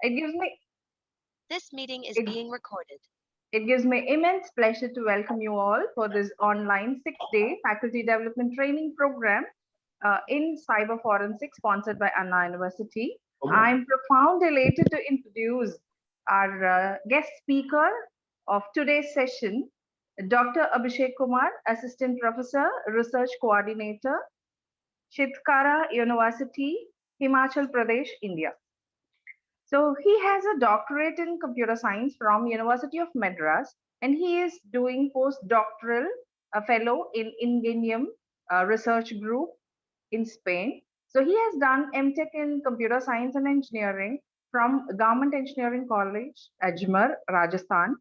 It gives me This meeting is it, being recorded. it gives me immense pleasure to welcome you all for this online 6-day faculty development training program in cyber forensics sponsored by Anna University. I'm profoundly elated to introduce our guest speaker of today's session, Dr. Abhishek Kumar, Assistant Professor, Research Coordinator, Chitkara University, Himachal Pradesh, India. So he has a doctorate in computer science from University of Madras, and he is doing postdoctoral fellow in Ingenium Research Group in Spain. So he has done MTech in computer science and engineering from Government Engineering College, Ajmer, Rajasthan.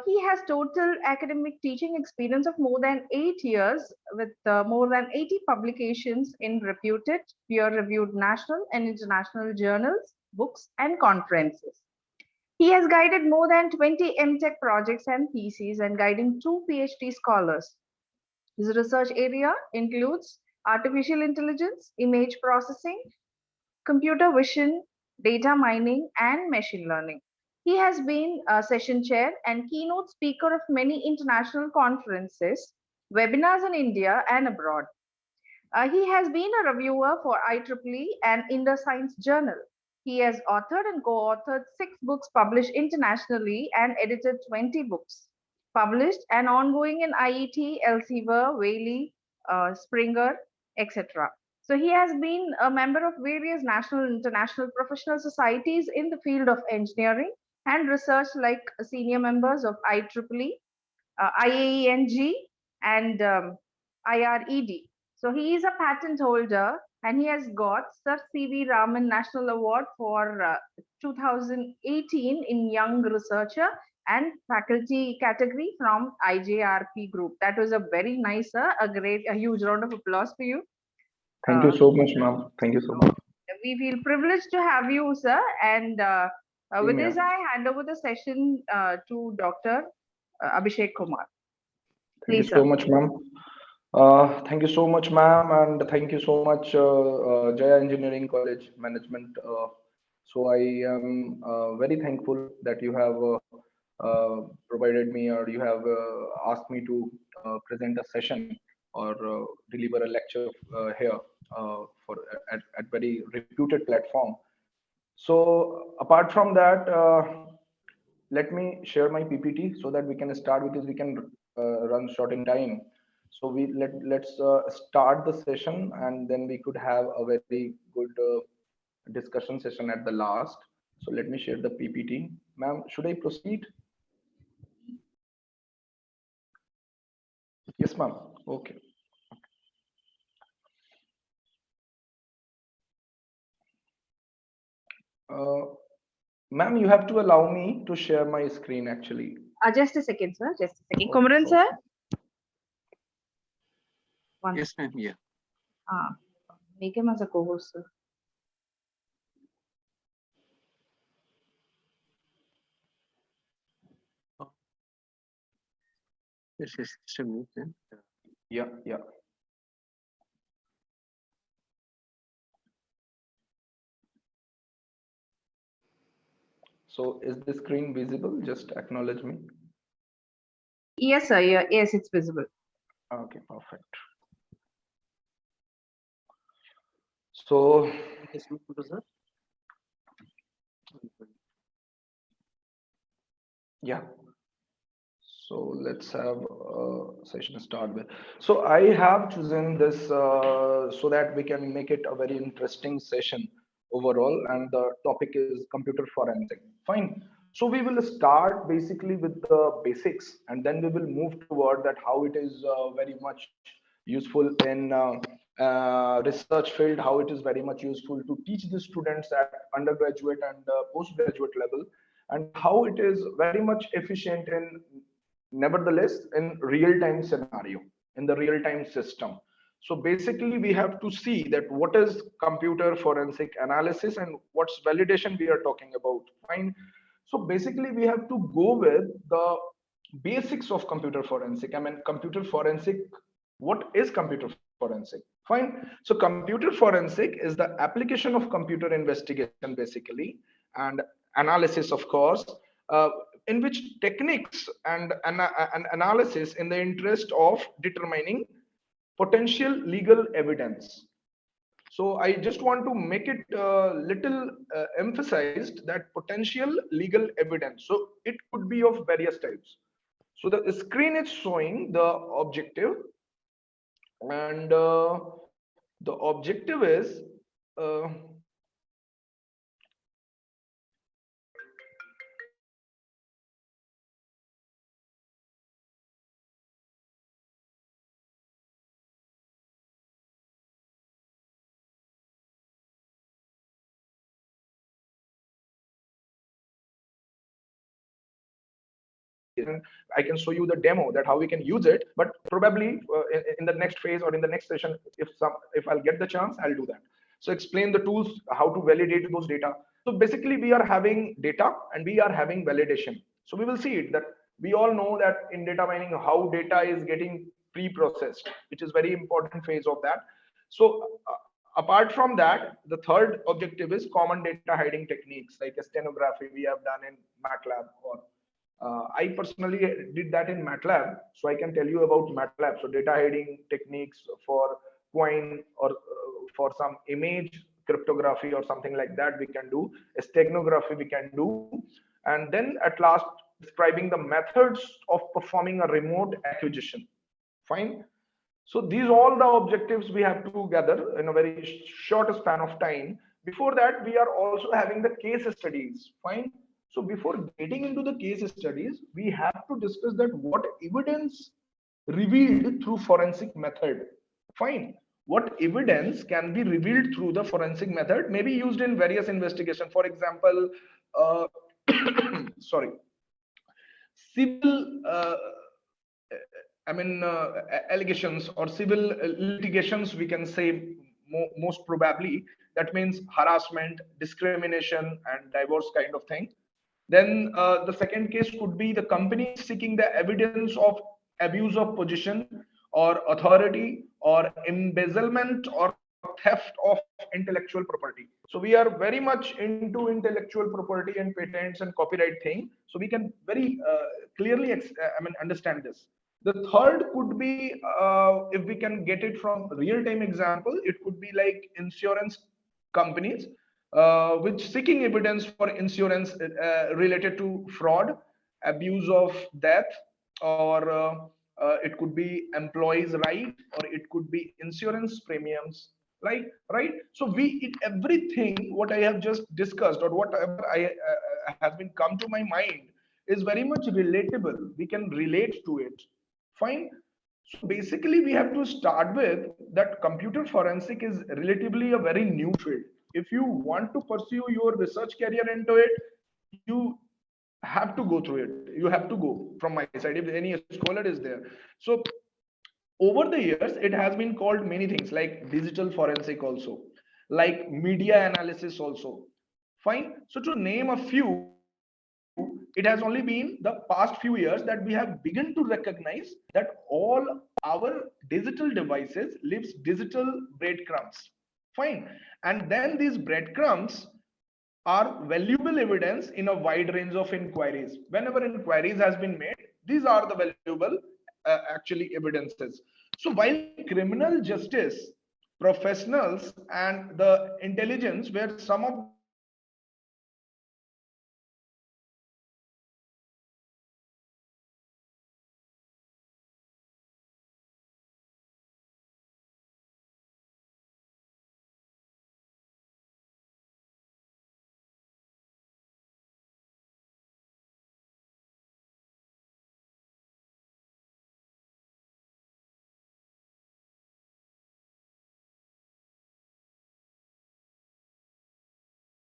He has total academic teaching experience of more than 8 years with more than 80 publications in reputed, peer-reviewed national and international journals, books, and conferences. He has guided more than 20 MTech projects and theses and guiding 2 PhD scholars. His research area includes artificial intelligence, image processing, computer vision, data mining, and machine learning. He has been a session chair and keynote speaker of many international conferences, webinars in India and abroad. He has been a reviewer for IEEE and Indus Science Journal. He has authored and co-authored 6 books published internationally and edited 20 books published and ongoing in IET, Elsevier, Whaley, Springer, etc. So he has been a member of various national and international professional societies in the field of engineering and research, like senior members of IEEE, IAENG, and IRED. So he is a patent holder and he has got Sir C.V. Raman National Award for 2018 in Young Researcher and Faculty category from IJRP Group. That was a very nice, a huge round of applause for you. Thank you so much, ma'am. Thank you so much. We feel privileged to have you, sir. And with Yeah. this, I hand over the session to Dr. Abhishek Kumar. Thank you Please, so sir. much, ma'am. Thank you so much, ma'am, and thank you so much, Jaya Engineering College Management. So I am very thankful that you have provided me, or you have asked me to present a session or deliver a lecture here for at very reputed platform. So apart from that, let me share my PPT so that we can start, because we can run short in time. So let's start the session, and then we could have a very good discussion session at the last. So let me share the PPT. Ma'am, should I proceed? Yes, ma'am. Okay. Ma'am, you have to allow me to share my screen actually. Just a second, sir. Just a second. Okay, Kumaran, sir. Yes, ma'am. Yeah. Make him as a co-host, sir. Yes, yes. Just a minute, then. Yeah, yeah. So is the screen visible? Just acknowledge me. Yes, sir. Yeah, yes, it's visible. Okay, perfect. So Yes, ma'am, sir. yeah. So let's have a session start with. So I have chosen this so that we can make it a very interesting session overall, and the topic is computer forensic. Fine. So we will start basically with the basics, and then we will move toward that how it is very much useful in research field, how it is very much useful to teach the students at undergraduate and postgraduate level, and how it is very much efficient in, nevertheless, in real-time scenario, in the real-time system. So basically we have to see that what is computer forensic analysis and what's validation we are talking about. Fine. So basically we have to go with the basics of computer forensic. I mean, computer forensic, what is computer forensic? Fine. So computer forensic is the application of computer investigation basically, and analysis, of course, uh, in which techniques and analysis in the interest of determining potential legal evidence. So I just want to make it little emphasized that potential legal evidence. So it could be of various types. So the screen is showing the objective, and the objective is uh, and I can show you the demo that how we can use it. But probably in the next phase or in the next session, if I'll get the chance, I'll do that. So explain the tools, how to validate those data. So basically, we are having data and we are having validation. So we will see it that we all know that in data mining, how data is getting pre-processed, which is very important phase of that. So apart from that, the third objective is common data hiding techniques like stenography we have done in MATLAB, or I personally did that in MATLAB, so I can tell you about MATLAB. So data hiding techniques for coin or for some image cryptography or something like that we can do. Steganography we can do, and then at last describing the methods of performing a remote acquisition. Fine. So these all the objectives we have to gather in a very short span of time. Before that, we are also having the case studies. Fine. So before getting into the case studies, we have to discuss that what evidence revealed through forensic method. Fine. What evidence can be revealed through the forensic method may be used in various investigation. For example, uh, sorry, civil allegations or civil litigations, we can say most probably. That means harassment, discrimination, and divorce kind of thing. Then the second case could be the company seeking the evidence of abuse of position or authority or embezzlement or theft of intellectual property. So we are very much into intellectual property and patents and copyright thing. So we can very clearly, understand this. The third could be, if we can get it from real-time example, it could be like insurance companies, which seeking evidence for insurance related to fraud, abuse of death, or it could be employees' right, or it could be insurance premiums. Right. So everything what I have just discussed or whatever I has been come to my mind is very much relatable. We can relate to it. Fine. So basically, we have to start with that computer forensic is relatively a very new field. If you want to pursue your research career into it, you have to go through it. You have to go from my side if any scholar is there. So over the years, it has been called many things like digital forensic also, like media analysis also. Fine. So to name a few, it has only been the past few years that we have begun to recognize that all our digital devices leaves digital breadcrumbs. Fine. And then these breadcrumbs are valuable evidence in a wide range of inquiries. Whenever inquiries has been made, these are the valuable actually evidences. So while criminal justice professionals and the intelligence were some of the first to recognize that digital forensic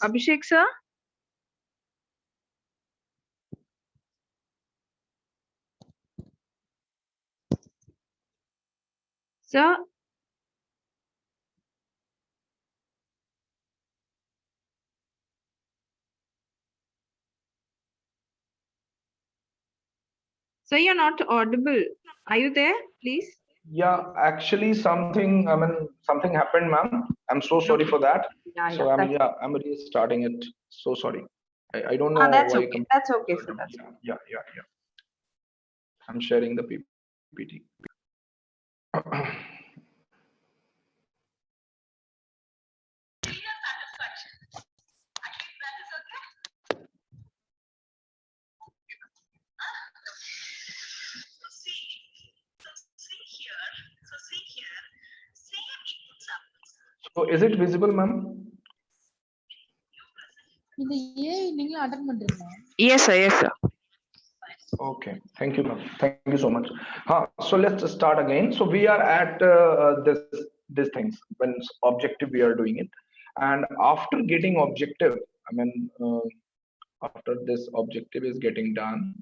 Abhishek sir? Sir? Sir, you're not audible. Are you there, please? Yeah, actually something happened, ma'am. I'm so sorry Okay. for that. Yeah, So that's, I'm restarting it. So sorry. I don't know that's why. okay. That's okay, sir. That's Yeah. I'm sharing the PPT. So is it visible, ma'am? Yes, sir. Yes, sir. Okay, thank you, ma'am. Thank you so much. So let's start again. So we are at these things when it's objective we are doing it, and after getting objective, after this objective is getting done,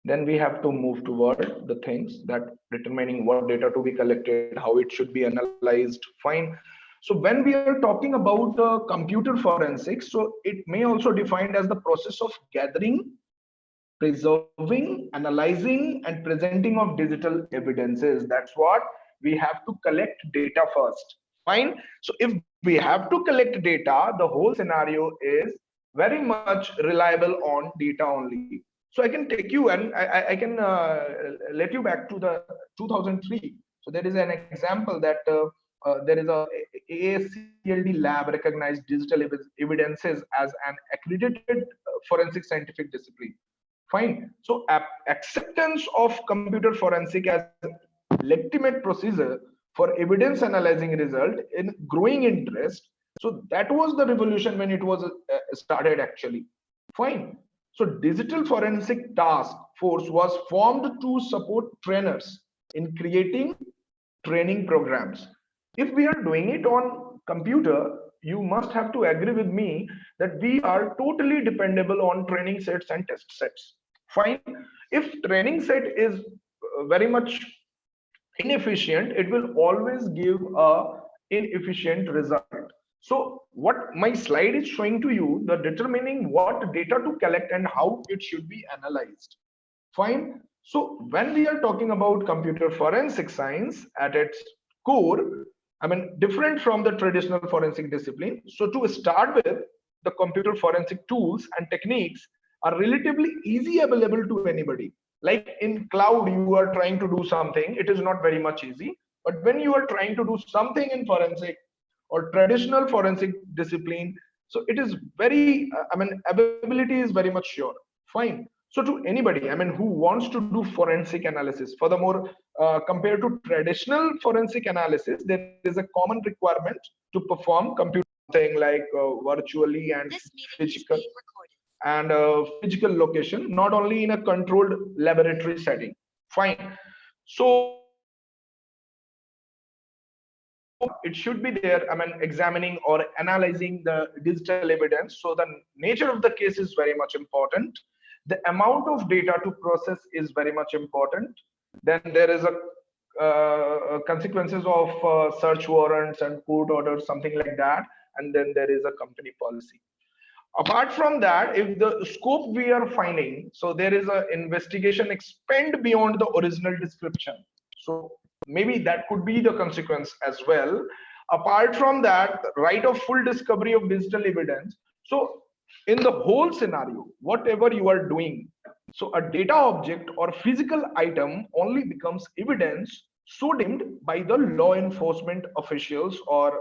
then we have to move toward the things that determining what data to be collected, how it should be analyzed. Fine. So when we are talking about computer forensics, so it may also defined as the process of gathering, preserving, analyzing, and presenting of digital evidences. That's what we have to collect data first. Fine. So if we have to collect data, the whole scenario is very much reliable on data only. So I can take you and I can let you back to the 2003. So there is an example that there is a AACLD lab recognized digital evidences as an accredited forensic scientific discipline. Fine. So acceptance of computer forensic as legitimate procedure for evidence analyzing result in growing interest. So that was the revolution when it was started actually. Fine. So digital forensic task force was formed to support trainers in creating training programs. If we are doing it on computer, you must have to agree with me that we are totally dependable on training sets and test sets. Fine. If training set is very much inefficient, it will always give a inefficient result. So what my slide is showing to you, the determining what data to collect and how it should be analyzed. Fine. So when we are talking about computer forensic science at its core, different from the traditional forensic discipline. So to start with, the computer forensic tools and techniques are relatively easy available to anybody. Like in cloud, you are trying to do something, it is not very much easy. But when you are trying to do something in forensic or traditional forensic discipline, so it is very, availability is very much sure. Fine. So to anybody, who wants to do forensic analysis, furthermore, compared to traditional forensic analysis, there is a common requirement to perform computer thing like virtually and This meeting is physical being recorded. and physical location, not only in a controlled laboratory setting. Fine. So it should be there, examining or analyzing the digital evidence. So the nature of the case is very much important. The amount of data to process is very much important. Then there is a consequences of search warrants and court orders, something like that. And then there is a company policy. Apart from that, if the scope we are finding, so there is an investigation expand beyond the original description. So maybe that could be the consequence as well. Apart from that, right of full discovery of digital evidence. So in the whole scenario, whatever you are doing, so a data object or physical item only becomes evidence so deemed by the law enforcement officials or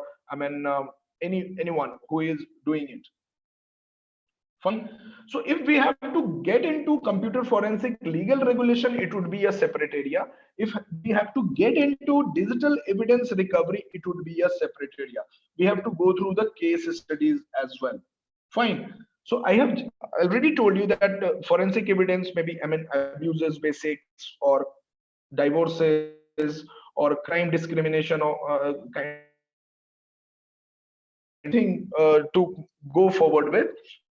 anyone who is doing it. Fine. So if we have to get into computer forensic legal regulation, it would be a separate area. If we have to get into digital evidence recovery, it would be a separate area. We have to go through the case studies as well. Fine. So I have already told you that forensic evidence maybe abuses basics or divorces or crime discrimination or kind thing to go forward with.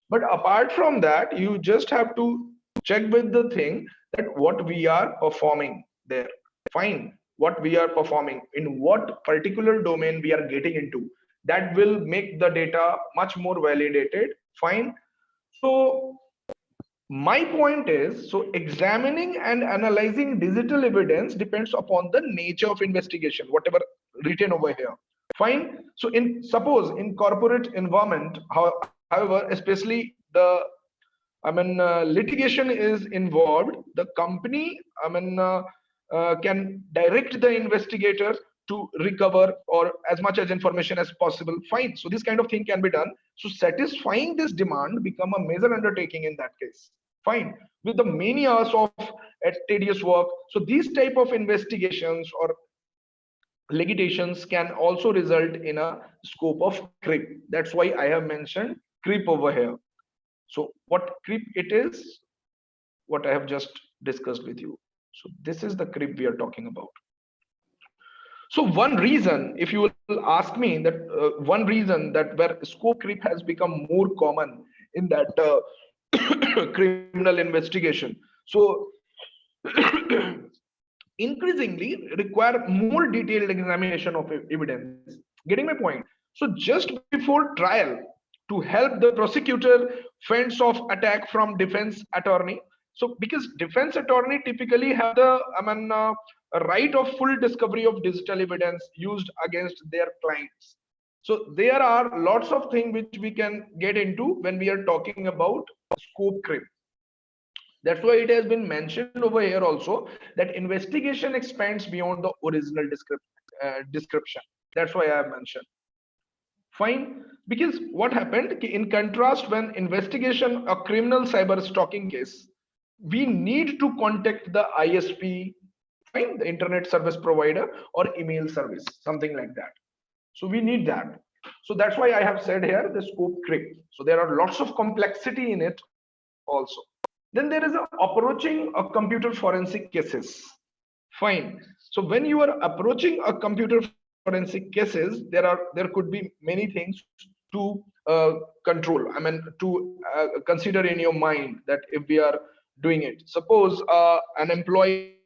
But apart from that, you just have to check with the thing that what we are performing there. Fine, what we are performing, in what particular domain we are getting into. That will make the data much more validated. Fine. So my point is, so examining and analyzing digital evidence depends upon the nature of investigation, whatever written over here. Fine. So in suppose in corporate environment, however, especially the litigation is involved, the company can direct the investigator to recover or as much as information as possible. Fine. So this kind of thing can be done. So satisfying this demand become a major undertaking in that case. Fine. With the many hours of tedious work. So these type of investigations or litigations can also result in a scope of creep. That's why I have mentioned creep over here. So what creep it is, what I have just discussed with you. So this is the creep we are talking about. So one reason, if you will ask me, that one reason that where scope creep has become more common in that criminal investigation. So increasingly require more detailed examination of evidence. Getting my point? So just before trial, to help the prosecutor fence off attack from defense attorney. So because defense attorney typically have the a right of full discovery of digital evidence used against their clients. So there are lots of things which we can get into when we are talking about scope creep. That's why it has been mentioned over here also that investigation expands beyond the original description. That's why I have mentioned. Fine. Because what happened in contrast, when investigation a criminal cyber stalking case, we need to contact the ISP, fine, the internet service provider or email service, something like that. So we need that. So that's why I have said here the scope creep. So there are lots of complexity in it also. Then there is a approaching a computer forensic cases. Fine. So when you are approaching a computer forensic cases, there could be many things to control. To consider in your mind that if we are doing it. Suppose an employee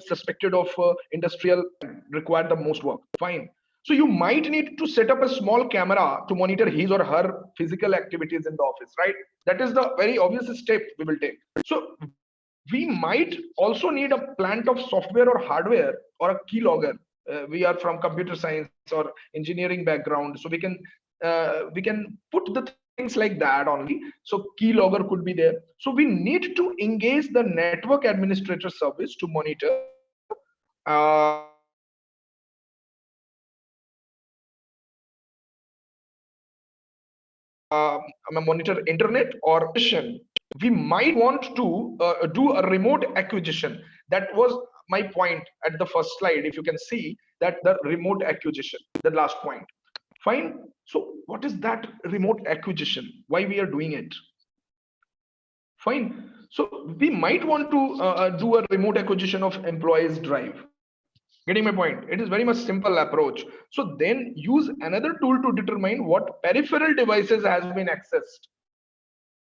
suspected of industrial require the most work. Fine. So you might need to set up a small camera to monitor his or her physical activities in the office, right? That is the very obvious step we will take. So we might also need a plant of software or hardware or a keylogger. We are from computer science or engineering background, so we can put the things like that only. So keylogger could be there. So we need to engage the network administrator service to monitor monitor internet or we might want to do a remote acquisition. That was my point at the first slide. If you can see that the remote acquisition, the last point. Fine. So what is that remote acquisition? Why we are doing it? Fine. So we might want to do a remote acquisition of employees drive. Getting my point? It is very much simple approach. So then use another tool to determine what peripheral devices has been accessed.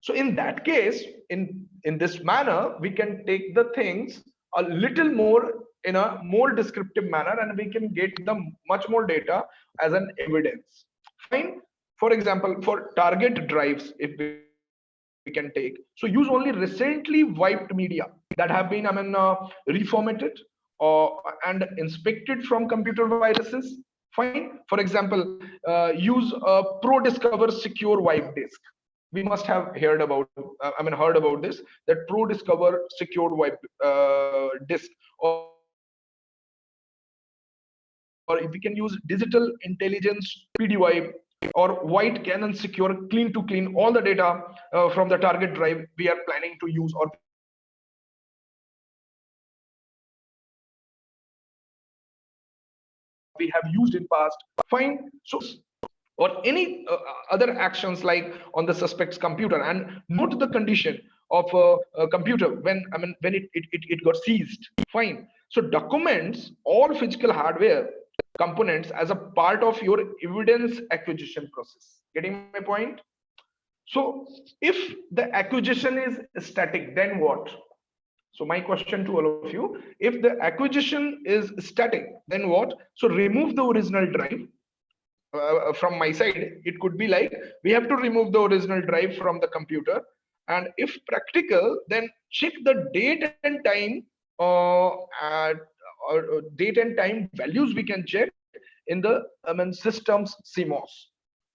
So in that case, in this manner, we can take the things a little more in a more descriptive manner, and we can get the much more data as an evidence. Fine. For example, for target drives, if we can take, so use only recently wiped media that have been reformatted and inspected from computer viruses. Fine. For example, use a Pro Discover secure wipe disk. We must have heard about heard about this, that Pro Discover secured wipe disk, or if we can use digital intelligence PD wipe or white canon secure clean to clean all the data from the target drive we are planning to use, or we have used in past. Fine. So or any other actions like on the suspect's computer, and note the condition of computer when when it got seized. Fine. So these are the things we can take. So So documents all physical hardware components as a part of your evidence acquisition process. Getting my point? So if the acquisition is static, then what? So my question to all of you, if the acquisition is static, then what? So remove the original drive. From my side, it could be like we have to remove the original drive from the computer, and if practical, then check the date and time or date and time values we can check in the system's CMOS.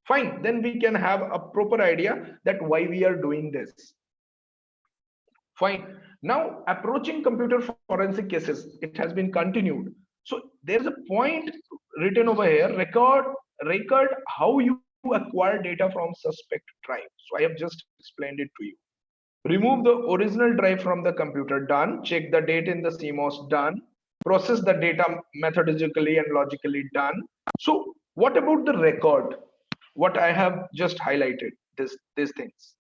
Fine, then we can have a proper idea that why we are doing this. Fine. Now approaching computer forensic cases, it has been continued. So there's a point written over here, record how you acquire data from suspect drive. So I have just explained it to you. Remove the original drive from the computer, done. Check the date in the CMOS, done. Process the data methodologically and logically, done. So what about the record? What I have just highlighted, these things.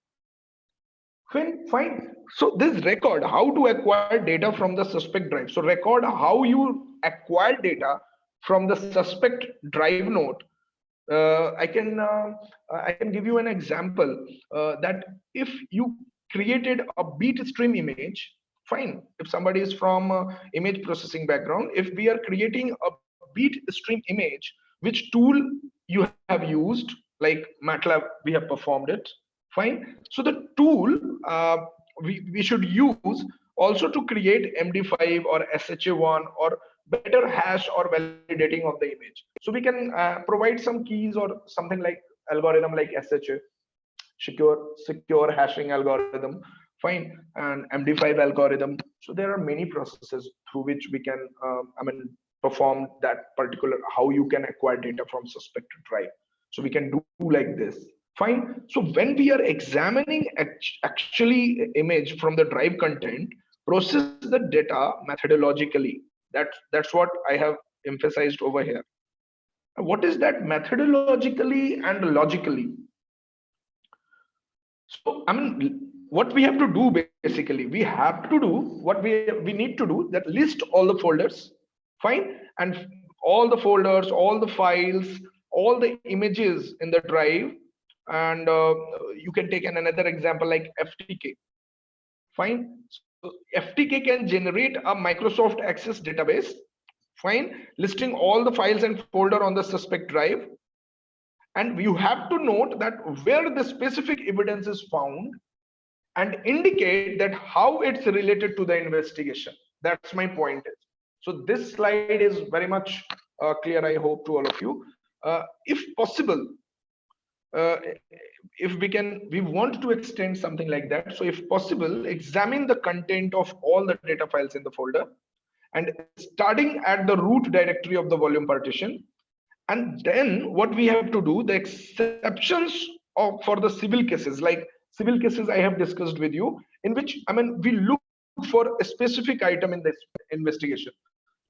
Fine. So this record, how to acquire data from the suspect drive. So record how you acquire data from the suspect drive node. I can give you an example that if you created a beat stream image, fine. If somebody is from image processing background, if we are creating a beat stream image, which tool you have used, like MATLAB, we have performed it. Fine. So the tool we should use also to create MD5 or SHA1 or better hash or validating of the image. So we can provide some keys or something like algorithm like SHA, secure hashing algorithm, fine, and MD5 algorithm. So there are many processes through which we can perform that particular, how you can acquire data from suspected drive. So we can do like this. Fine. So when we are examining actually image from the drive content, process the data methodologically. That's what I have emphasized over here. What is that methodologically and logically? So what we have to do basically, we have to do what we need to do, that list all the folders, fine, and all the folders, all the files, all the images in the drive. And you can take another example like FTK. Fine. So FTK can generate a Microsoft Access database. Fine. Listing all the files and folder on the suspect drive. And you have to note that where the specific evidence is found and indicate that how it's related to the investigation. That's my point. So this slide is very much clear, I hope, to all of you. If possible, if we want to extend something like that. So if possible, examine the content of all the data files in the folder and starting at the root directory of the volume partition. And then what we have to do, the exceptions for the civil cases, like civil cases I have discussed with you, in which we look for a specific item in this investigation.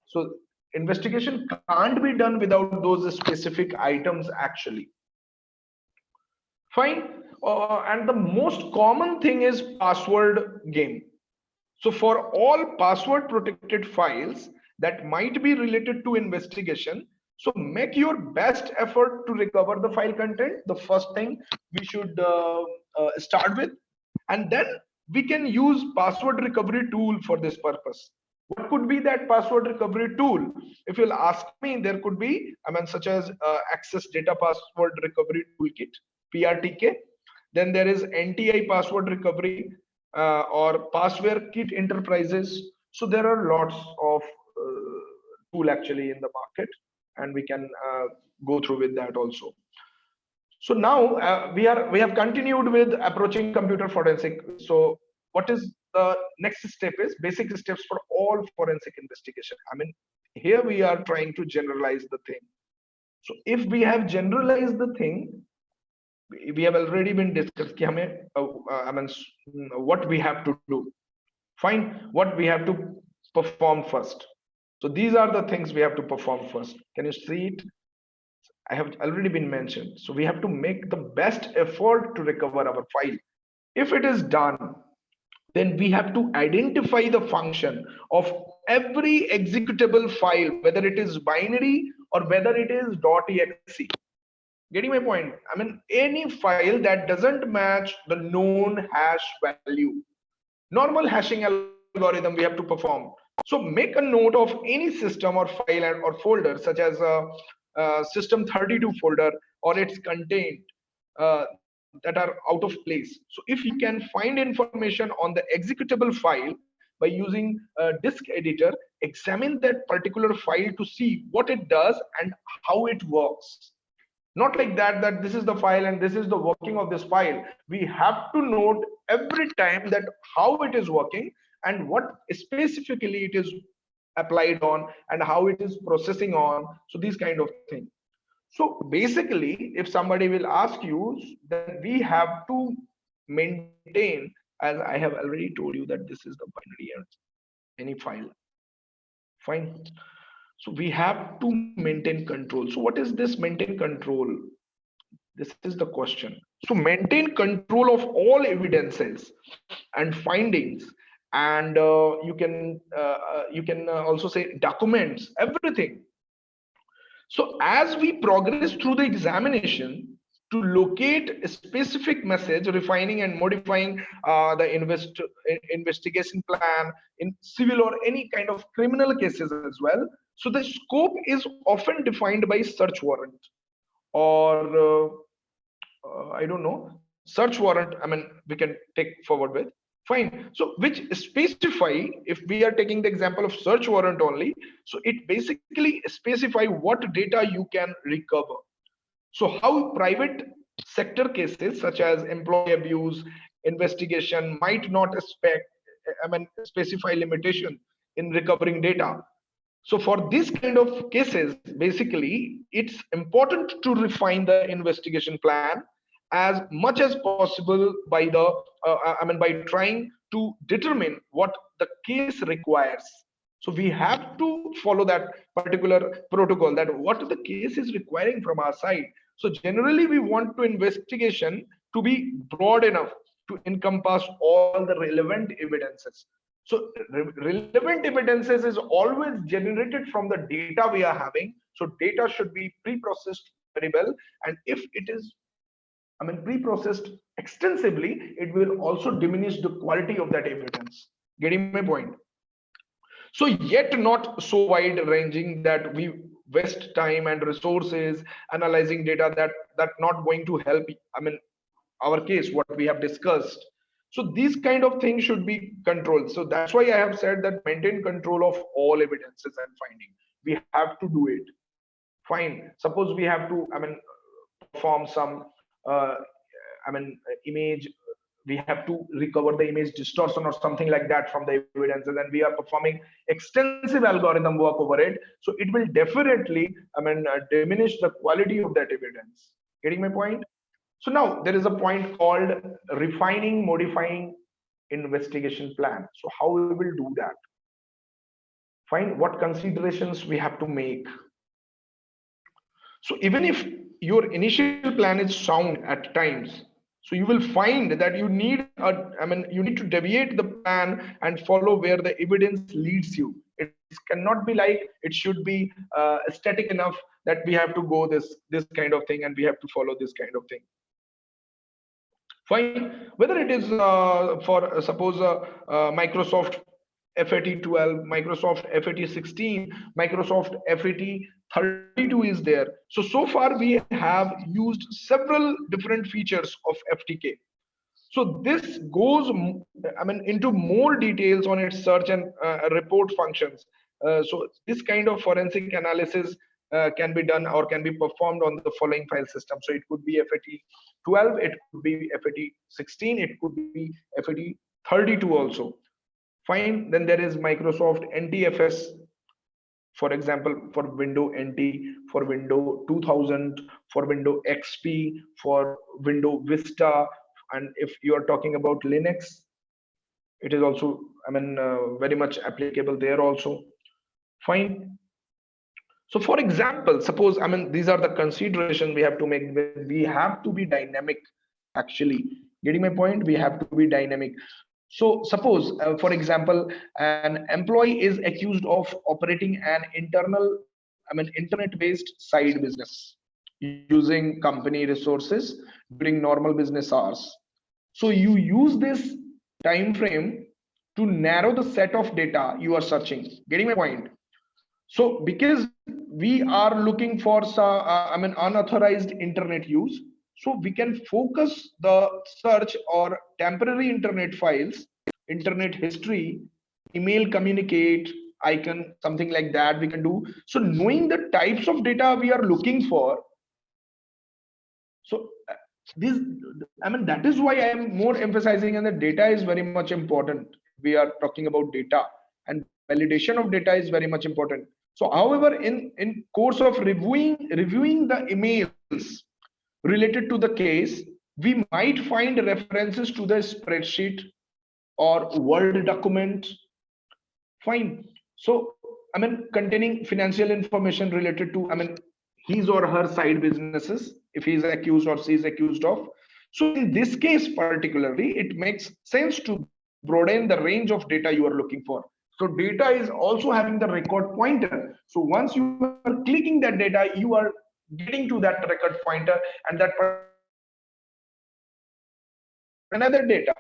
So investigation can't be done without those specific items actually. Fine. And the most common thing is password game. So for all password protected files that might be related to investigation, so make your best effort to recover the file content. The first thing we should start with, and then we can use password recovery tool for this purpose. What could be that password recovery tool? If you'll ask me, there could be, such as Access Data Password Recovery Toolkit, PRTK. Then there is NTI password recovery or Passware Kit Enterprises. So there are lots of tool actually in the market, and we can go through with that also. So now we have continued with approaching computer forensic. So what is the next step is basic steps for all forensic investigation. Here we are trying to generalize the thing. So if we have generalized the thing, we have already been discussed what we have to do. Fine, what we have to perform first. So these are the things we have to perform first. Can you see it? I have already been mentioned. So we have to make the best effort to recover our file. If it is done, then we have to identify the function of every executable file, whether it is binary or whether it is .exe. Getting my point? I mean, any file that doesn't match the known hash value, normal hashing algorithm we have to perform. So make a note of any system or file or folder, such as a system 32 folder or its content that are out of place. So if you can find information on the executable file by using a disk editor, examine that particular file to see what it does and how it works. Not like that this is the file and this is the working of this file. We have to note every time that how it is working and what specifically it is applied on and how it is processing on. So these kind of things. So basically, if somebody will ask you, then we have to maintain, as I have already told you, that this is the binary and any file. Fine. So we have to maintain control. So what is this maintain control? This is the question. So maintain control of all evidences and findings, and you can also say documents, everything. So as we progress through the examination, to locate a specific message, refining and modifying the investigation plan in civil or any kind of criminal cases as well. So the scope is often defined by search warrant or I don't know, search warrant. I mean, we can take forward with. Fine. So which specify, if we are taking the example of search warrant only, so it basically specify what data you can recover. So how private sector cases such as employee abuse investigation might not specify limitation in recovering data. So for this kind of cases, basically, it's important to refine the investigation plan as much as possible by by trying to determine what the case requires. So we have to follow that particular protocol, that what the case is requiring from our side. So generally we want to investigation to be broad enough to encompass all the relevant evidences. So relevant evidences is always generated from the data we are having. So data should be pre-processed very well, and if it is pre-processed extensively, it will also diminish the quality of that evidence. Getting my point? So yet not so wide ranging that we waste time and resources analyzing data that not going to help our case, what we have discussed. So these kind of things should be controlled. So that's why I have said that maintain control of all evidences and finding. We have to do it. Fine. Suppose we have to perform some image, we have to recover the image distortion or something like that from the evidences, and we are performing extensive algorithm work over it. So it will definitely diminish the quality of that evidence. Getting my point? So now there is a point called refining, modifying investigation plan. So how we will do that? Find what considerations we have to make. So even if your initial plan is sound at times, so you will find that you need you need to deviate the plan and follow where the evidence leads you. It cannot be like it should be static enough that we have to go this kind of thing and we have to follow this kind of thing. Fine. Whether it is for suppose Microsoft FAT12, Microsoft FAT16, Microsoft FAT32 is there. So far we have used several different features of FTK. So this goes into more details on its search and report functions. So this kind of forensic analysis can be done or can be performed on the following file system. So it could be FAT12, it could be FAT16, it could be FAT32 also. Fine. Then there is Microsoft NTFS, for example, for Windows NT, for Windows 2000, for Windows XP, for Windows Vista, and if you are talking about Linux, it is also very much applicable there also. Fine. So for example, suppose these are the considerations we have to make. We have to be dynamic. Actually, getting my point? We have to be dynamic. So suppose, for example, an employee is accused of operating an internet-based side business using company resources during normal business hours. So you use this time frame to narrow the set of data you are searching. Getting my point? So because we are looking for some, unauthorized internet use, so we can focus the search or temporary internet files, internet history, email communicate icon, something like that we can do. So knowing the types of data we are looking for, so this, that is why I am more emphasizing, and the data is very much important. We are talking about data, and validation of data is very much important. So however, in course of reviewing the emails related to the case, we might find references to the spreadsheet or word document. Fine. So containing financial information related to his or her side businesses, if he is accused or she is accused of. So in this case particularly, it makes sense to broaden the range of data you are looking for. So data is also having the record pointer. So once you are clicking that data, you are getting to that record pointer, and that another data.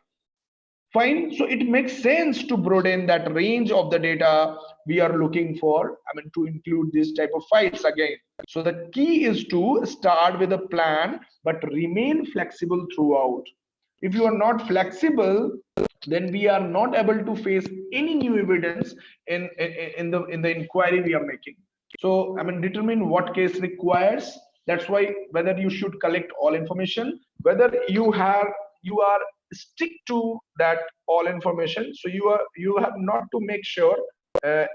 Fine. So it makes sense to broaden that range of the data we are looking for, to include this type of files again. So the key is to start with a plan, but remain flexible throughout. If you are not flexible, then we are not able to face any new evidence in the inquiry we are making. So determine what case requires. That's why whether you should collect all information, whether you are stick to that all information. So you have not to make sure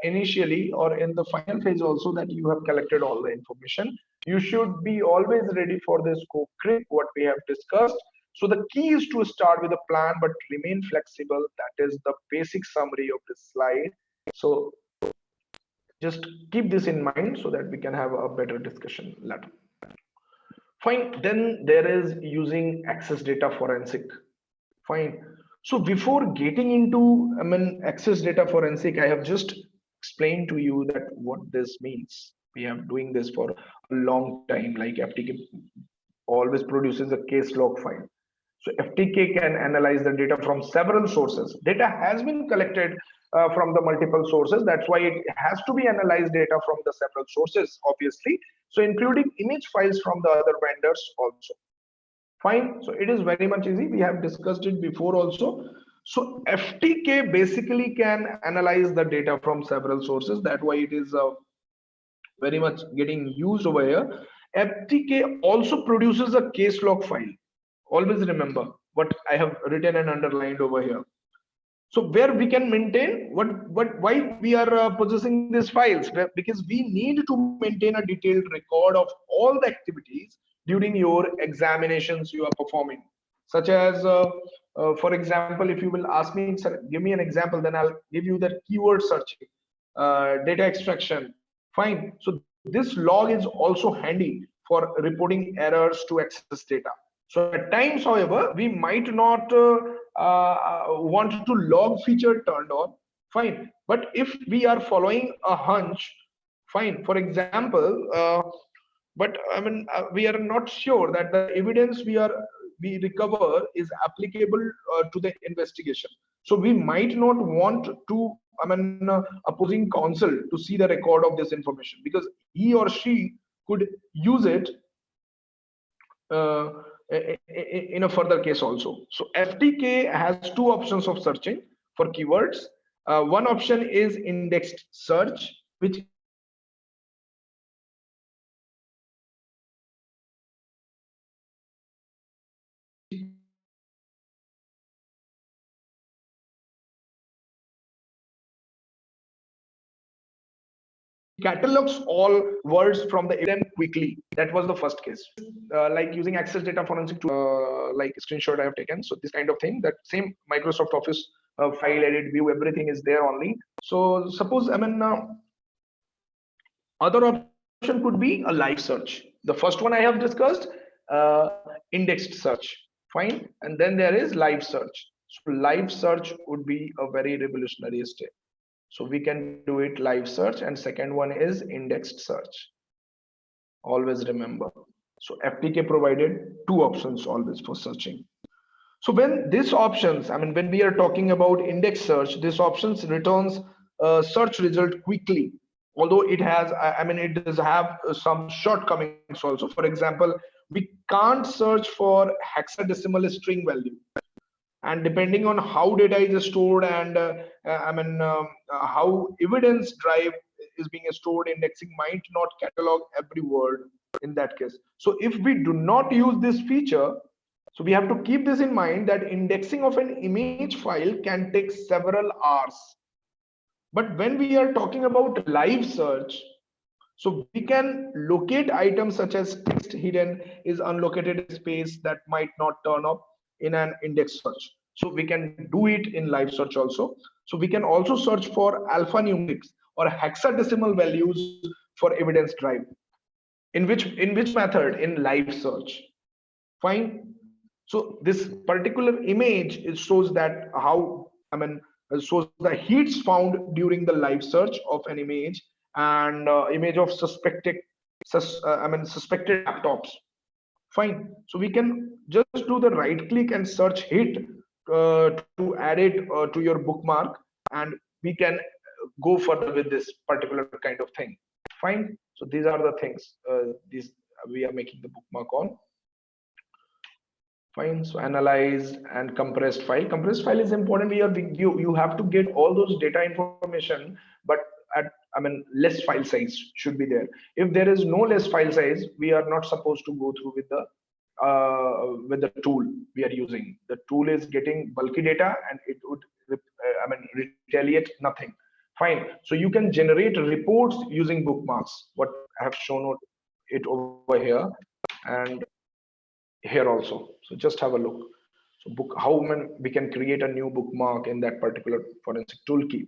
initially or in the final phase also that you have collected all the information. You should be always ready for the scope creep, what we have discussed. So the key is to start with a plan but remain flexible. That is the basic summary of this slide. So just keep this in mind so that we can have a better discussion later. Fine. Then there is using access data forensic. Fine. So before getting into access data forensic, I have just explained to you that what this means. We have doing this for a long time. Like FTK always produces a case log file. So FTK can analyze the data from several sources. Data has been collected from the multiple sources. That's why it has to be analyzed data from the several sources, obviously. So including image files from the other vendors also. Fine. So it is very much easy. We have discussed it before also. So FTK basically can analyze the data from several sources. That's why it is very much getting used over here. FTK also produces a case log file. Always remember what I have written and underlined over here. So where we can maintain why we are possessing these files, because we need to maintain a detailed record of all the activities during your examinations you are performing, such as for example, if you will ask me, sir, give me an example, then I'll give you the keyword searching, data extraction. Fine. So this log is also handy for reporting errors to access data. So at times, however, we might not want to log feature turned on. Fine. But if we are following a hunch, fine. For example, but we are not sure that the evidence we recover is applicable to the investigation. So we might not want to opposing counsel to see the record of this information, because he or she could use it in a further case also. So FTK has two options of searching for keywords. One option is indexed search, which catalogs all words from the them quickly. That was the first case. Like using access data forensic to like screenshot I have taken. So this kind of thing, that same Microsoft Office file edit view, everything is there only. So suppose other option could be a live search. The first one I have discussed, indexed search. Fine. And then there is live search. So live search would be a very revolutionary step. So we can do it live search, and second one is indexed search. Always remember. So FTK provided two options always for searching. So when these options, I mean, when we are talking about index search, this options returns a search result quickly. Although it has, I mean, it does have some shortcomings also. For example, we can't search for hexadecimal string value. And depending on how data is stored and how evidence drive is being stored, indexing might not catalog every word in that case. So if we do not use this feature, so we have to keep this in mind that indexing of an image file can take several hours. But when we are talking about live search, so we can locate items such as text hidden is unlocated space that might not turn up in an index search. So we can do it in live search also. So we can also search for alphanumerics or hexadecimal values for evidence drive. In which method? In live search. Fine. So this particular image, it shows that how, I mean, shows the heats found during the live search of an image, and image of suspected suspected laptops. Fine. So we can just do the right click and search hit to add it to your bookmark, and we can go further with this particular kind of thing. Fine. So these are the things these we are making the bookmark on. Fine. So analyzed and compressed file. Compressed file is important. You have to get all those data information, but at, I mean, less file size should be there. If there is no less file size, we are not supposed to go through with the tool we are using. The tool is getting bulky data, and it would retaliate nothing. Fine. So you can generate reports using bookmarks. What I have shown it over here and here also. So just have a look. So how we can create a new bookmark in that particular forensic toolkit.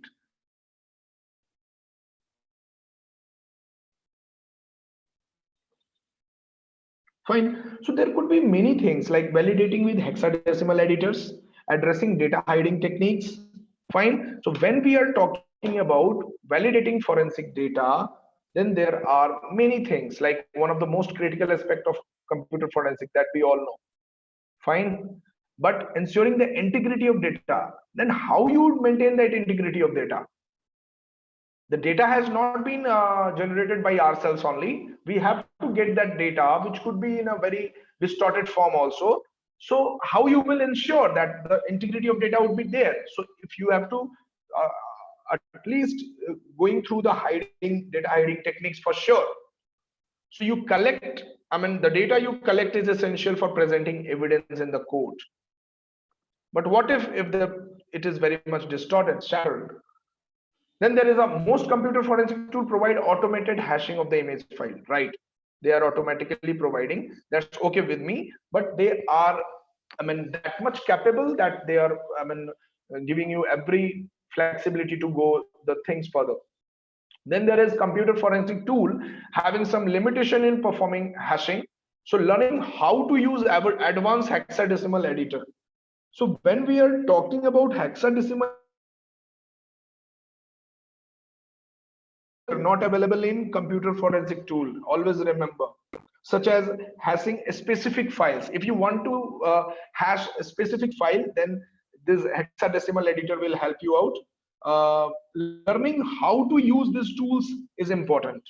Fine. So there could be many things like validating with hexadecimal editors, addressing data hiding techniques. Fine. So when we are talking about validating forensic data, then there are many things, like one of the most critical aspect of computer forensic that we all know. Fine. But ensuring the integrity of data, then how you would maintain that integrity of data? The data has not been generated by ourselves only. We have to get that data, which could be in a very distorted form also. So how you will ensure that the integrity of data would be there? So if you have to at least going through the data hiding techniques for sure. So you collect, I mean, the data you collect is essential for presenting evidence in the court. But what if it is very much distorted, shattered? Then there is most computer forensic tool provide automated hashing of the image file, right? They are automatically providing. That's okay with me, but they are, I mean, that much capable that they are, I mean, giving you every flexibility to go the things further. Then there is computer forensic tool having some limitation in performing hashing. So learning how to use advanced hexadecimal editor. So when we are talking about hexadecimal, not available in computer forensic tool, always remember, such as hashing specific files. If you want to hash a specific file, then this hexadecimal editor will help you out. Learning how to use these tools is important.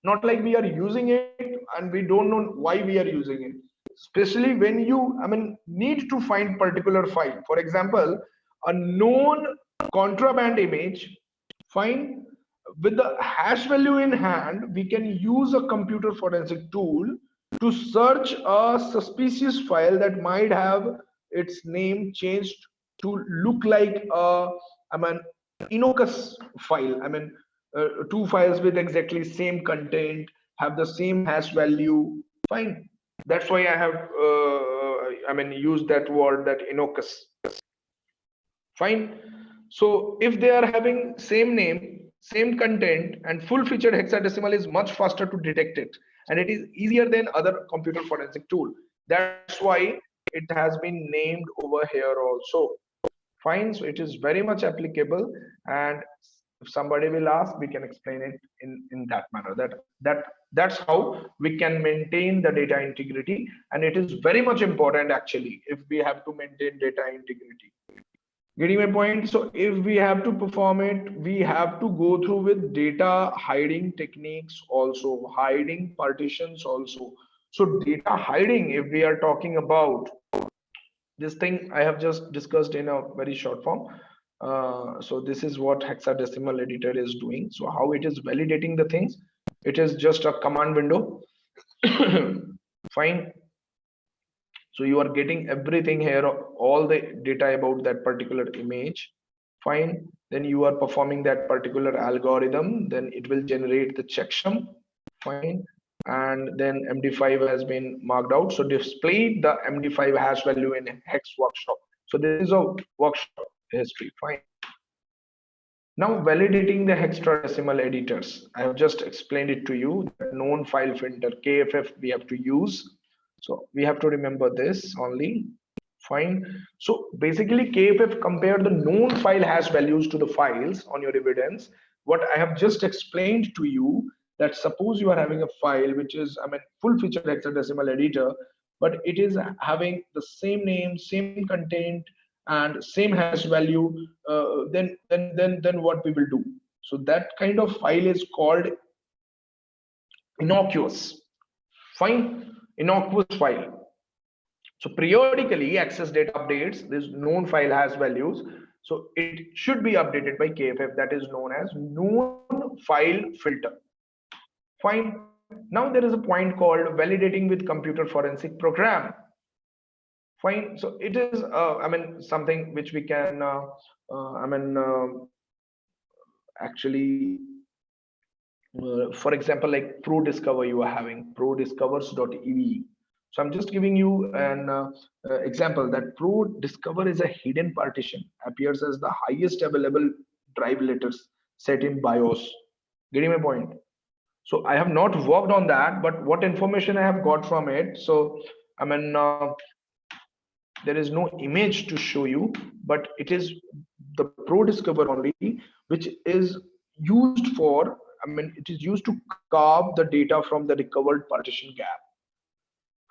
Not like we are using it and we don't know why we are using it, especially when you, I mean, need to find particular file. For example, a known contraband image, fine, with the hash value in hand, we can use a computer forensic tool to search a suspicious file that might have its name changed to look like a, I mean, innocuous file. I mean, two files with exactly same content have the same hash value. Fine. That's why I have, I mean, used that word, that innocuous. Fine. So if they are having same name, same content, and full featured hexadecimal is much faster to detect it, and it is easier than other computer forensic tool. That's why it has been named over here also. Fine, so it is very much applicable, and if somebody will ask, we can explain it in that manner. That's how we can maintain the data integrity, and it is very much important actually if we have to maintain data integrity. Getting my point? So if we have to perform it, we have to go through with data hiding techniques also, hiding partitions also. So data hiding, if we are talking about this thing, I have just discussed in a very short form. So this is what hexadecimal editor is doing. So how it is validating the things, it is just a command window. Fine. So you are getting everything here, all the data about that particular image. Fine. Then you are performing that particular algorithm, then it will generate the checksum. Fine. And then MD5 has been marked out. So display the MD5 hash value in hex workshop. So this is a workshop history. Fine. Now validating the hexadecimal editors. I have just explained it to you. That known file filter, KFF, we have to use. So we have to remember this only. Fine. So basically KFF compare the known file hash values to the files on your evidence. What I have just explained to you, that suppose you are having a file which is, I mean, full featured hexadecimal editor, but it is having the same name, same content, and same hash value, then what we will do? So that kind of file is called innocuous. Fine, innocuous file. So periodically access data updates, this known file has values. So it should be updated by KFF, that is known as known file filter. Fine. Now there is a point called validating with computer forensic program. Fine. So it is, I mean, something which we can, actually, for example, like Pro Discover, you are having prodiscovers.ev. So I'm just giving you an example that Pro Discover is a hidden partition, appears as the highest available drive letters set in BIOS. Getting my point? So I have not worked on that, but what information I have got from it. So I mean, there is no image to show you, but it is the Pro Discover only, which is used for, I mean, it is used to carve the data from the recovered partition gap.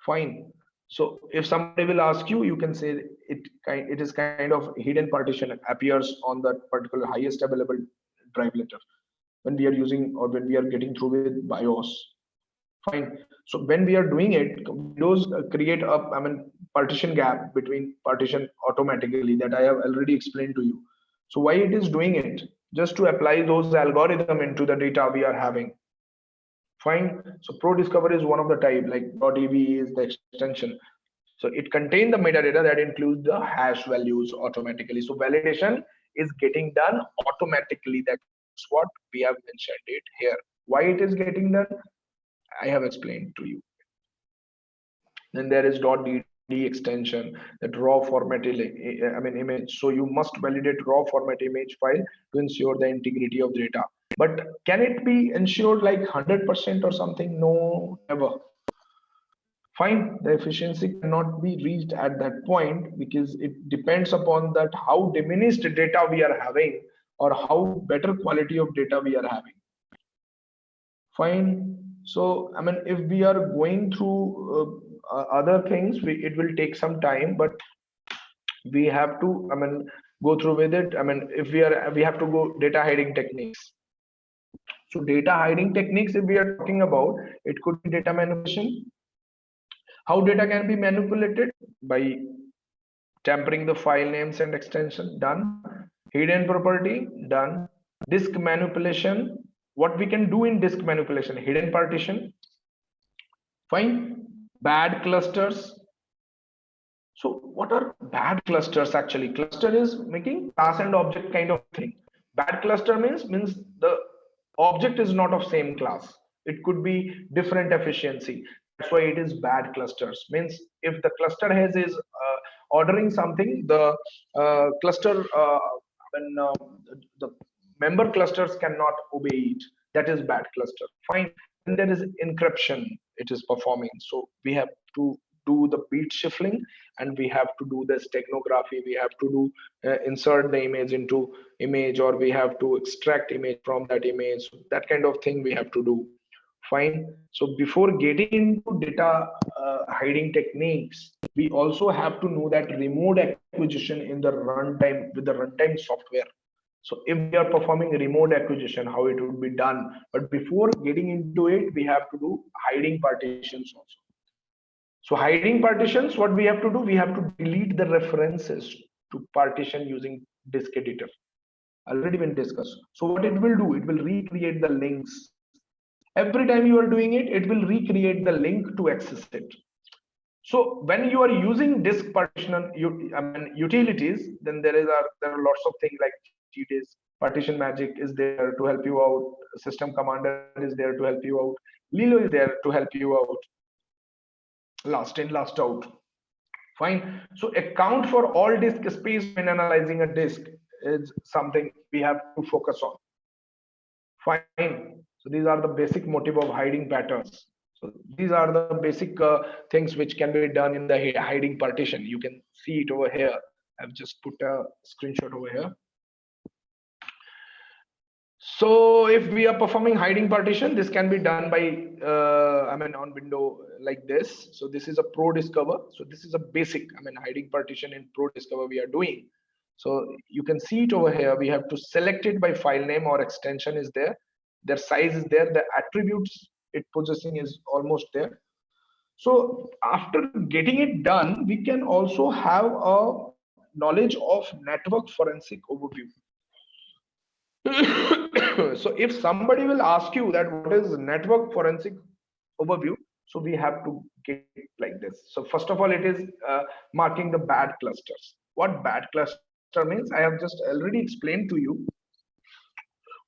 Fine. So if somebody will ask you, you can say it is kind of hidden partition, appears on that particular highest available drive letter when we are using, or when we are getting through with BIOS. Fine. So when we are doing it, Windows create a, I mean, partition gap between partition automatically, that I have already explained to you. So why it is doing it? Just to apply those algorithm into the data we are having. Fine. So Pro Discover is one of the type, like .ev is the extension. So it contains the metadata that includes the hash values automatically. So validation is getting done automatically. That's what we have mentioned it here. Why it is getting done, I have explained to you. Then there is .dd extension, that raw format, I mean, image. So you must validate raw format image file to ensure the integrity of data. But can it be ensured like 100% or something? No, never. Fine, the efficiency cannot be reached at that point, because it depends upon that how diminished data we are having, or how better quality of data we are having. Fine. So I mean, if we are going through other things, it will take some time, but we have to, I mean, go through with it. I mean, if we have to go data hiding techniques. So data hiding techniques, if we are talking about, it could be data manipulation. How data can be manipulated? By tampering the file names and extension, done. Hidden property, done. Disk manipulation, what we can do in disk manipulation? Hidden partition. Fine. Bad clusters. So what are bad clusters actually? Cluster is making class and object kind of thing. Bad cluster means the object is not of same class. It could be different efficiency. That's why it is bad clusters. Means if the cluster has is ordering something, the cluster when the member clusters cannot obey it. That is bad cluster. Fine. And there is encryption. It is performing. So we have to do the beat shuffling, and we have to do the steganography. We have to do insert the image into image, or we have to extract image from that image. That kind of thing we have to do. Fine. So before getting into data hiding techniques, we also have to know that remote acquisition in the runtime with the runtime software. So if we are performing remote acquisition, how it would be done. But before getting into it, we have to do hiding partitions also. So hiding partitions, what we have to do, we have to delete the references to partition using disk editor. Already been discussed. So what it will do, it will recreate the links. Every time you are doing it, it will recreate the link to access it. So when you are using disk partition utilities, then there are lots of things like GDisk, partition magic is there to help you out, system commander is there to help you out, Lilo is there to help you out, last in last out. Fine. So account for all disk space when analyzing a disk is something we have to focus on. Fine. So these are the basic motive of hiding patterns. So these are the basic things which can be done in the hiding partition. You can see it over here. I've just put a screenshot over here. So if we are performing hiding partition, this can be done by, on window like this. So this is a Pro Discover. So this is a basic, hiding partition in Pro Discover we are doing. So you can see it over here. We have to select it by file name or extension is there. Their size is there. The attributes it possessing is almost there. So after getting it done, we can also have a knowledge of network forensic overview. So if somebody will ask you that what is network forensic overview, so we have to get like this. So first of all, it is marking the bad clusters. What bad cluster means, I have just already explained to you.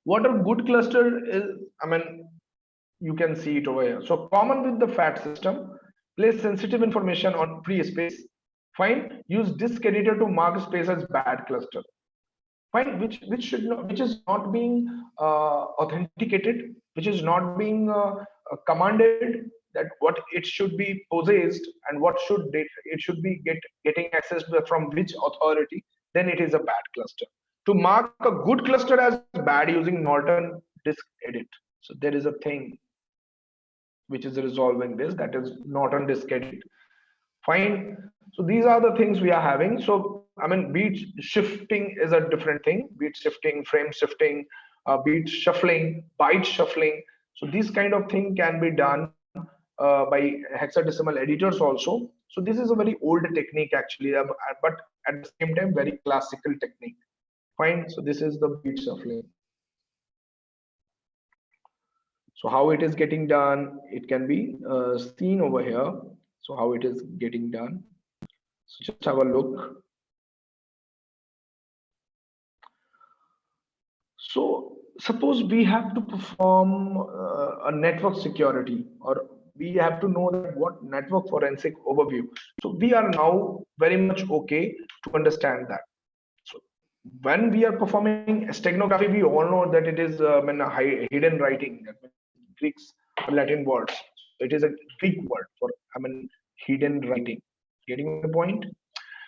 What a good cluster is, you can see it over here. So common with the FAT system, place sensitive information on free space. Fine. Use disk editor to mark space as bad cluster. Fine. Which is not being authenticated, which is not being commanded, that what it should be possessed and what it should be getting access from which authority, then it is a bad cluster. To mark a good cluster as bad using Norton disk edit. So there is a thing which is resolving this, that is Norton disk edit. Fine. So these are the things we are having. So beat shifting is a different thing. Beat shifting, frame shifting, beat shuffling, byte shuffling. So this kind of thing can be done by hexadecimal editors also. So this is a very old technique actually, but at the same time very classical technique. Fine. So this is the beat shuffling. So how it is getting done, it can be seen over here. So how it is getting done. So just have a look. So suppose we have to perform a network security, or we have to know that what network forensic overview. So we are now very much okay to understand that. So when we are performing steganography, we all know that it is hidden writing, Greeks or Latin words. So it is a Greek word for hidden writing. Getting the point?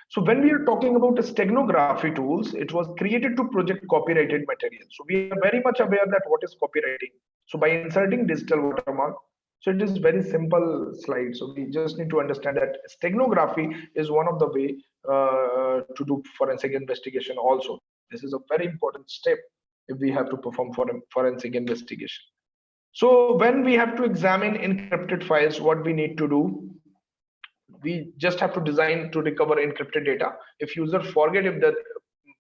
So when we are talking about the steganography tools, it was created to project copyrighted material. So we are very much aware that what is copywriting. So by inserting digital watermark, so it is very simple slide. So we just need to understand that steganography is one of the way to do forensic investigation also. This is a very important step if we have to perform forensic investigation. So when we have to examine encrypted files, what we need to do, we just have to design to recover encrypted data. If user forget if the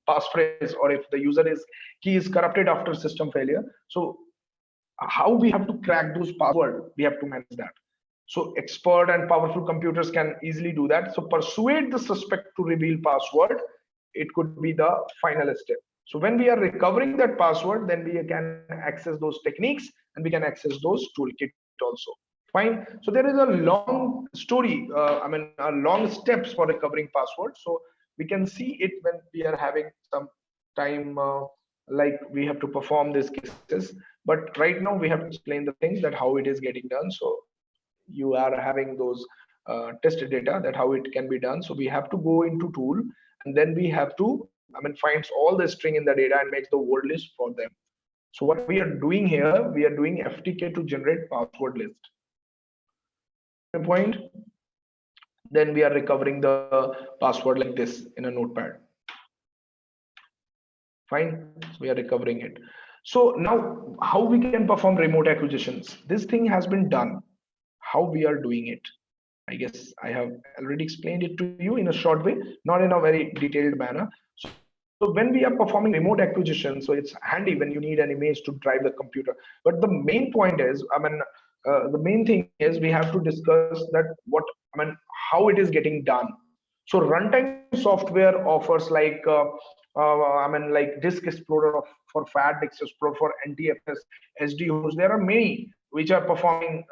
passphrase or if the user key is corrupted after system failure, so how we have to crack those password, we have to manage that. So expert and powerful computers can easily do that. So persuade the suspect to reveal password, it could be the final step. So when we are recovering that password, then we can access those techniques and we can access those toolkit also. Fine. So there is a long story, long steps for recovering password. So we can see it when we are having some time, like we have to perform these cases. But right now we have to explain the things that how it is getting done. So you are having those test data, that how it can be done. So we have to go into tool, and then we have to, find all the string in the data and make the word list for them. So what we are doing here, we are doing FTK to generate password list. Point. Then we are recovering the password like this in a notepad. Fine, we are recovering it. So now how we can perform remote acquisitions? This thing has been done. How we are doing it? I guess I have already explained it to you in a short way, not in a very detailed manner. So when we are performing remote acquisition, so it's handy when you need an image to drive the computer. But the main point is, the main thing is we have to discuss that how it is getting done. So runtime software offers like like Disk Explorer for FAT, Disk Explorer for NTFS, SD host. There are many which are performing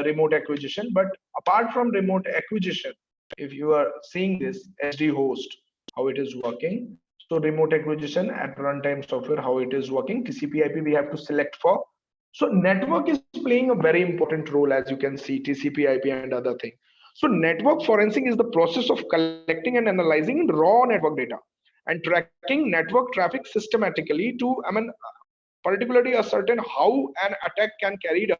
remote acquisition. But apart from remote acquisition, if you are seeing this SD host, how it is working. So remote acquisition at runtime software, how it is working. TCP/IP we have to select for. So network is playing a very important role, as you can see, TCP/IP and other things. So network forensic is the process of collecting and analyzing raw network data and tracking network traffic systematically to, particularly ascertain how an attack can carried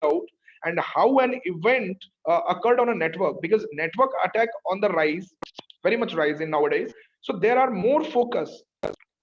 out and how an event occurred on a network, because network attack on the rise, very much rising nowadays. So there are more focus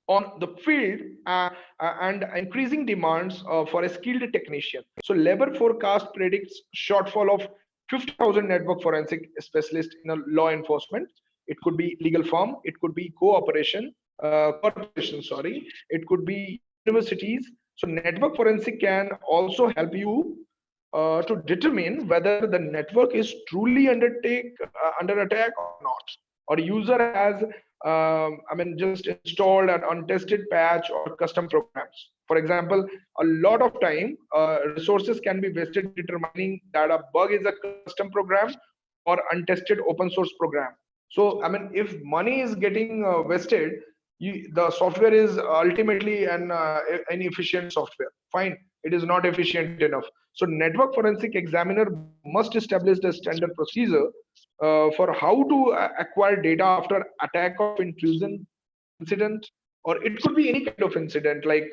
on the field and increasing demands for a skilled technician. So labor forecast predicts shortfall of 50,000 network forensic specialists in a law enforcement. It could be legal firm, it could be corporation, sorry, it could be universities. So network forensic can also help you to determine whether the network is truly under attack or not, or user has just installed an untested patch or custom programs. For example, a lot of time resources can be wasted determining that a bug is a custom program or untested open source program. So if money is getting wasted, the software is ultimately an inefficient software. Fine, it is not efficient enough. So network forensic examiner must establish the standard procedure for how to acquire data after attack of intrusion incident, or it could be any kind of incident. Like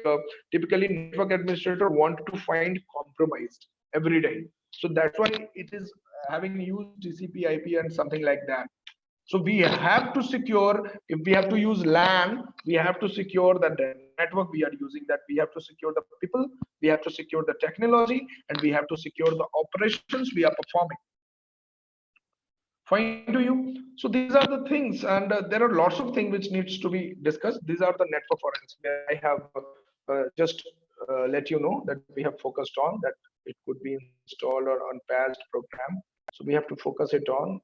typically network administrator want to find compromised every day. So that's why it is having used TCP/IP and something like that. So we have to secure, if we have to use LAN, we have to secure that the network we are using, that we have to secure the people, we have to secure the technology, and we have to secure the operations we are performing. Fine to you? So these are the things, and there are lots of things which needs to be discussed. These are the network forensic. I have just let you know that we have focused on that. It could be installed or unpatched program. So we have to focus it on.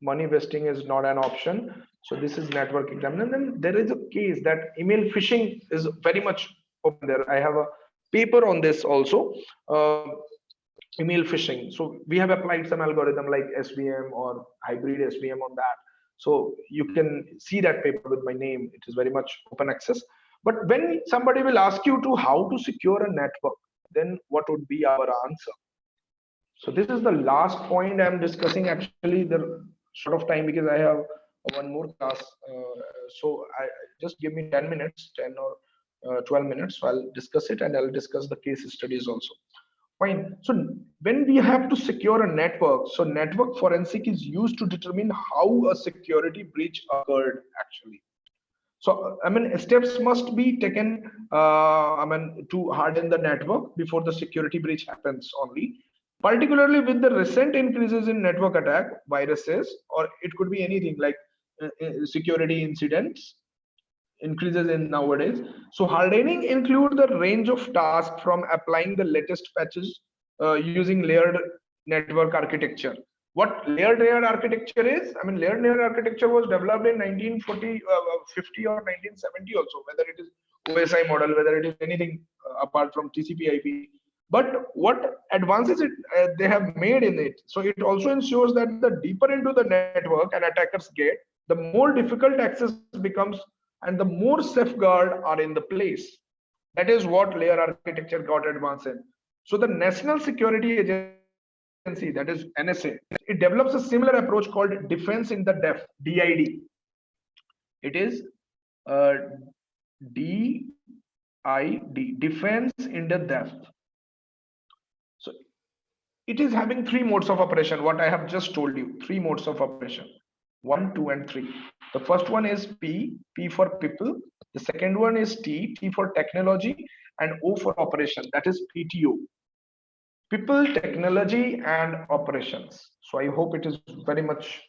Money wasting is not an option. So this is network examiner. And then there is a case that email phishing is very much open there. I have a paper on this also. Email phishing. So we have applied some algorithm like SVM or hybrid SVM on that. So you can see that paper with my name. It is very much open access. But when somebody will ask you to how to secure a network, then what would be our answer? So this is the last point I'm discussing. Actually, the short of time because I have one more class. So I just give me 10 minutes, 10 or 12 minutes. So I'll discuss it, and I'll discuss the case studies also. Fine. So when we have to secure a network, so network forensic is used to determine how a security breach occurred actually. So steps must be taken to harden the network before the security breach happens only. Particularly with the recent increases in network attack, viruses, or it could be anything like security incidents increases in nowadays. So hardening include the range of tasks from applying the latest patches using layered network architecture. What layered architecture is? Layered architecture was developed in 1940, 50 or 1970 also, whether it is OSI model, whether it is anything apart from TCP/IP. But what advances they have made in it, so it also ensures that the deeper into the network an attackers get, the more difficult access becomes and the more safeguard are in the place. That is what layer architecture got advanced in. So the National Security Agency Agency, that is NSA, it develops a similar approach called defense in the depth, DID. It is DID, defense in the depth. So it is having three modes of operation. What I have just told you, three modes of operation: 1, 2, and 3. The first one is P for people. The second one is T for technology, and O for operation. That is PTO. People, technology, and operations. So I hope it is very much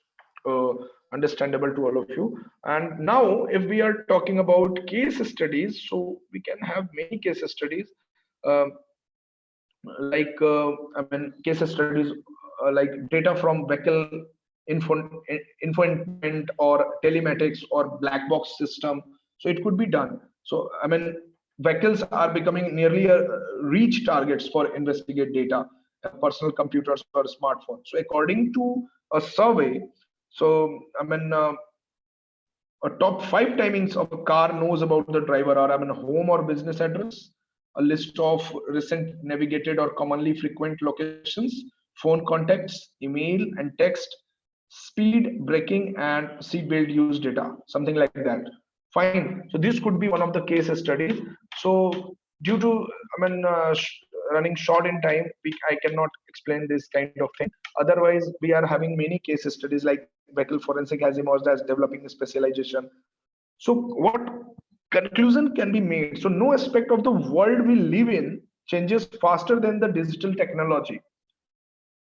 understandable to all of you. And now, if we are talking about case studies, so we can have many case studies. Um case studies like data from vehicle infotainment or telematics or black box system. So it could be done. So vehicles are becoming nearly a reach targets for investigate data, personal computers or smartphones. So according to a survey, so a top 5 timings of a car knows about the driver are home or business address, a list of recent navigated or commonly frequent locations, phone contacts, email and text, speed, braking, and seatbelt use data, something like that. Fine. So this could be one of the case studies. So due to running short in time, I cannot explain this kind of thing. Otherwise, we are having many case studies like vehicle forensic has emerged as developing a specialization. So what conclusion can be made? So no aspect of the world we live in changes faster than the digital technology.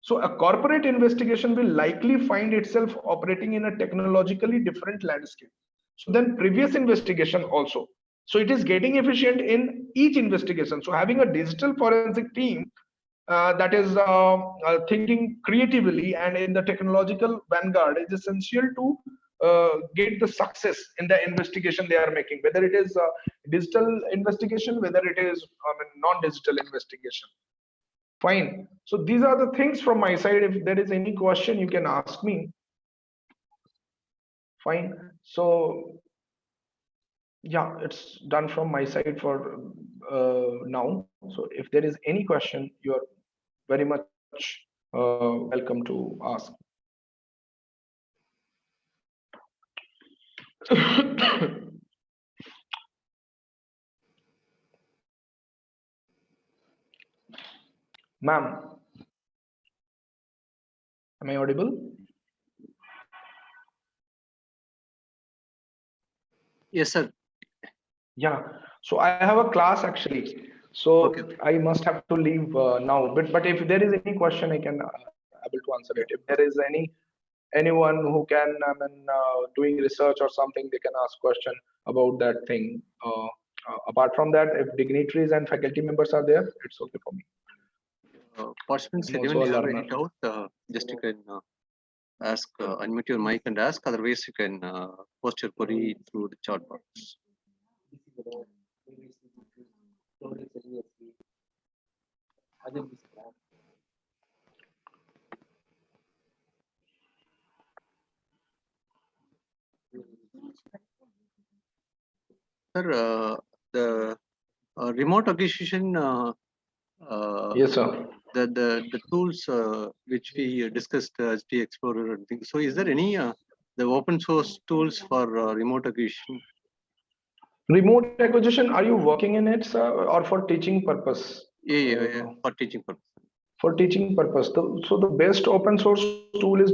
So a corporate investigation will likely find itself operating in a technologically different landscape. So then previous investigation also. So it is getting efficient in each investigation. So having a digital forensic team that is thinking creatively and in the technological vanguard is essential to get the success in the investigation they are making, whether it is digital investigation, whether it is non-digital investigation. Fine. So these are the things from my side. If there is any question, you can ask me. Fine. So yeah, it's done from my side for now. So if there is any question, you are very much welcome to ask. Ma'am, am I audible? Yes, sir. Yeah. So I have a class actually. So Okay. I must have to leave now. But if there is any question, I can able to answer it. If there is anyone who can doing research or something, they can ask question about that thing. Apart from that, if dignitaries and faculty members are there, it's okay for me. Participants, I'm if also you a have any learner. doubt, just you can ask, unmute your mic and ask. Otherwise, you can post your query through the chat box. Sir, the remote acquisition, Yes, sir. the tools which we discussed as the Explorer and things. So, is there any the open source tools for remote acquisition? Remote acquisition, are you working in it, sir, or for teaching purpose? Yeah, for teaching purpose. For teaching purpose. So the best open source tool is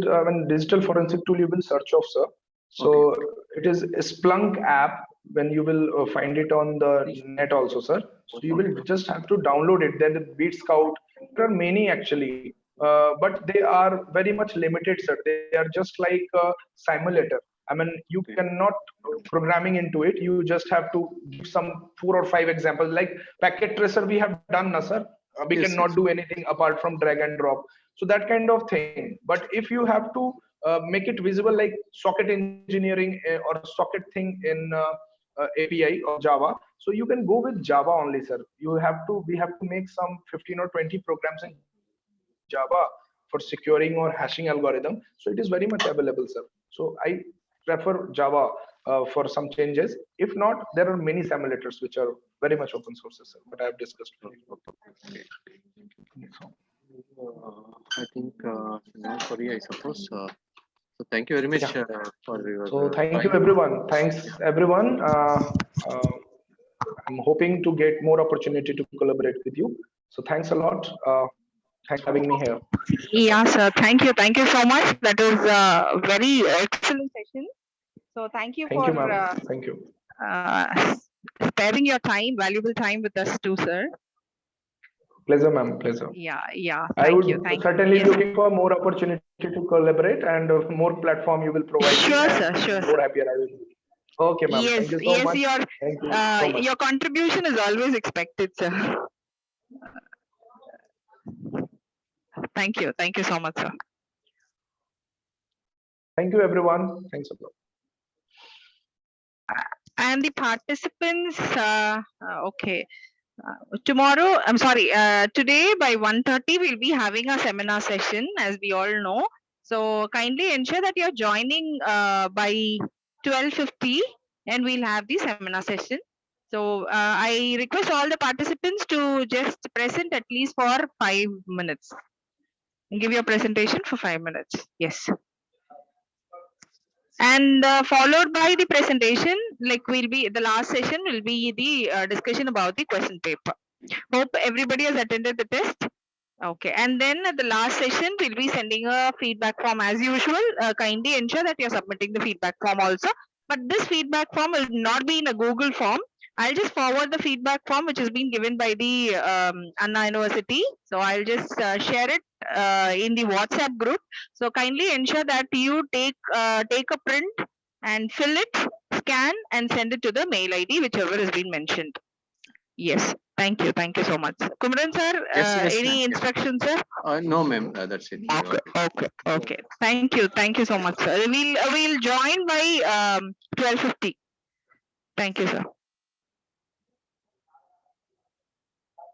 digital forensic tool you will search of, sir. So Okay. it is a Splunk app. When you will find it on the net also, sir. So you will just have to download it. Then the Beat Scout. There are many actually, but they are very much limited, sir. They are just like a simulator. You Okay. cannot programming into it. You just have to give some 4 or 5 examples. Like packet tracer, we have done, na, sir. We Yes, cannot yes. do anything apart from drag and drop. So that kind of thing. But if you have to make it visible like socket engineering or socket thing in API or Java, so you can go with Java only, sir. We have to make some 15 or 20 programs in Java for securing or hashing algorithm. So it is very much available, sir. So I prefer Java for some changes. If not, there are many simulators which are very much open sources, sir, what I have discussed. Okay. I think now Korea, I suppose. So thank you very much Yeah. for your So thank you, time. everyone. Thanks, everyone. I'm hoping to get more opportunity to collaborate with you. So thanks a lot. Thanks for having me here. Yeah, sir. Thank you. Thank you so much. That was a very excellent session. So thank you Thank for you, ma'am. Thank you. sparing your time, valuable time with us too, sir. Pleasure, ma'am. Pleasure. Yeah. I Thank you. would Thank you. certainly Yes. looking for more opportunity to collaborate and more platform you will provide me, Sure, and sir. Sure, more sir. happier I will be. Okay, ma'am. Yes. Thank you so Yes. much. Thank you so much. Your contribution is always expected, sir. Thank you. Thank you so much, sir. Thank you, everyone. Thanks a lot. And the participants, okay. Tomorrow, I'm sorry, today by 1:30 we'll be having a seminar session, as we all know. So kindly ensure that you're joining by 12:50 and we'll have the seminar session. So I request all the participants to just present at least for 5 minutes. Give your presentation for 5 minutes. Yes. And followed by the presentation, like the last session will be the discussion about the question paper. Hope everybody has attended the test. Okay, and then at the last session, we'll be sending a feedback form as usual. Kindly ensure that you're submitting the feedback form also. But this feedback form will not be in a Google form. I'll just forward the feedback form which has been given by the Anna University. So I'll just share it in the WhatsApp group. So kindly ensure that you take a print and fill it, scan and send it to the mail ID whichever has been mentioned. Yes, thank you so much. Kumran sir, Yes, any ma'am. instructions, sir? No, ma'am. That's it. Okay. Thank you so much, sir. We'll join by 12:50. Thank you, sir.